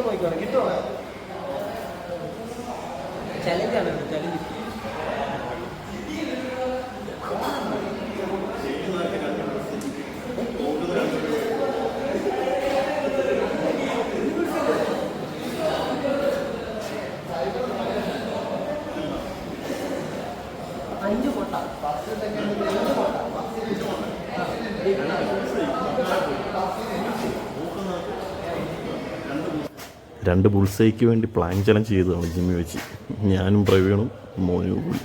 പോയിക്കോട്ടെ കിട്ടുമോ? ചലഞ്ചാണ് ചലഞ്ച്. രണ്ട് ബുൾസൈക്ക് വേണ്ടി പ്ലാൻ ചലഞ്ച് ചെയ്തതാണ് ജിമ്മി വെച്ച്. ഞാനും പ്രവീണും മോനും കൂടി.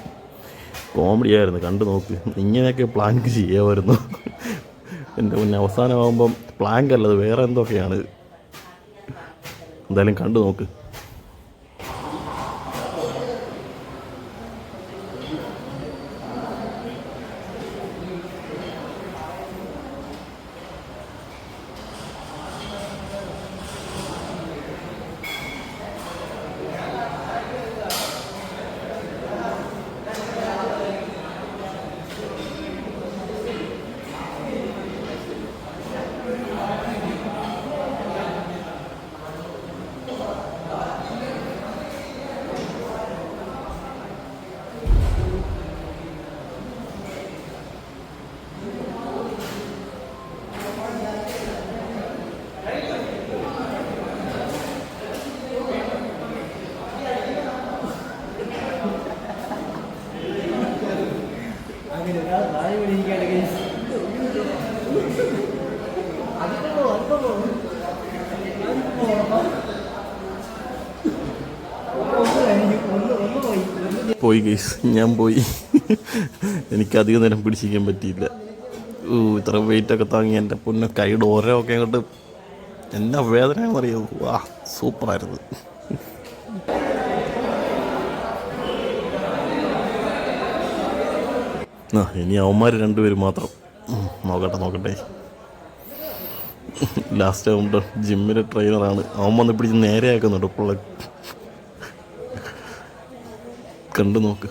കോമഡി ആയിരുന്നു, കണ്ടു നോക്ക്. ഇങ്ങനെയൊക്കെ പ്ലാങ്ക് ചെയ്യാമായിരുന്നു. എൻ്റെ മുന്നേ അവസാനമാകുമ്പം പ്ലാങ്ക് അല്ലത് വേറെ എന്തൊക്കെയാണ്. എന്തായാലും കണ്ടു നോക്ക്. പോയി ഗൈസ്, ഞാൻ പോയി. എനിക്കധികം നേരം പിടിച്ചിരിക്കാൻ പറ്റിയില്ല. ഇത്ര വെയിറ്റൊക്കെ താങ്ങി എൻ്റെ പൊന്നെ കൈയുടെ ഓരോക്കെ അങ്ങോട്ട് എന്നാ വേദനയാണെന്ന് അറിയാമോ. വാ, സൂപ്പറായിരുന്നു. ഇനി അവന്മാർ രണ്ടുപേരും മാത്രം. നോക്കട്ടെ. ലാസ്റ്റ് ആകുമ്പോൾ ജിമ്മിലെ ട്രെയിനറാണ് അവൻ വന്ന് പിടിച്ച് നേരെ ആക്കുന്നുണ്ട്. ഇപ്പോൾ കണ്ടു നോക്ക്.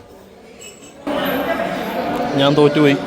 ഞാൻ തോറ്റുപോയി.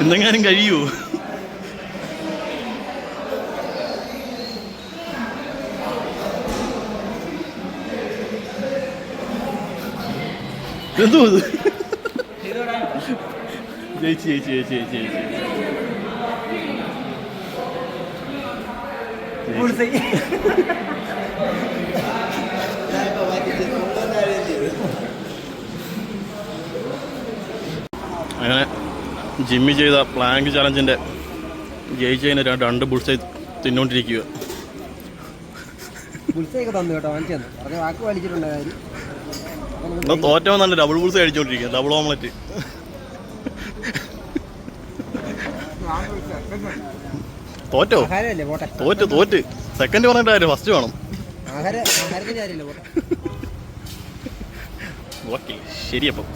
എന്തെങ്കിലും കഴിയുമോ? എന്തോ ചേച്ചി അങ്ങനെ ജിമ്മി ചെയ്ത പ്ലാങ്ക് ചലഞ്ചിൻ്റെ ജയിച്ചതിന് രണ്ട് ബുൾസൈ തിന്നോണ്ടിരിക്കുക. തോറ്റവൻ നല്ല ഡബിൾ ബുൾസൈ അടിച്ചോണ്ടിരിക്കുക. Double omelette. തോറ്റ് സെക്കൻഡ് പറഞ്ഞിട്ടായിരുന്നു, ഫസ്റ്റ് വേണം. ഓക്കെ, ശരി. അപ്പം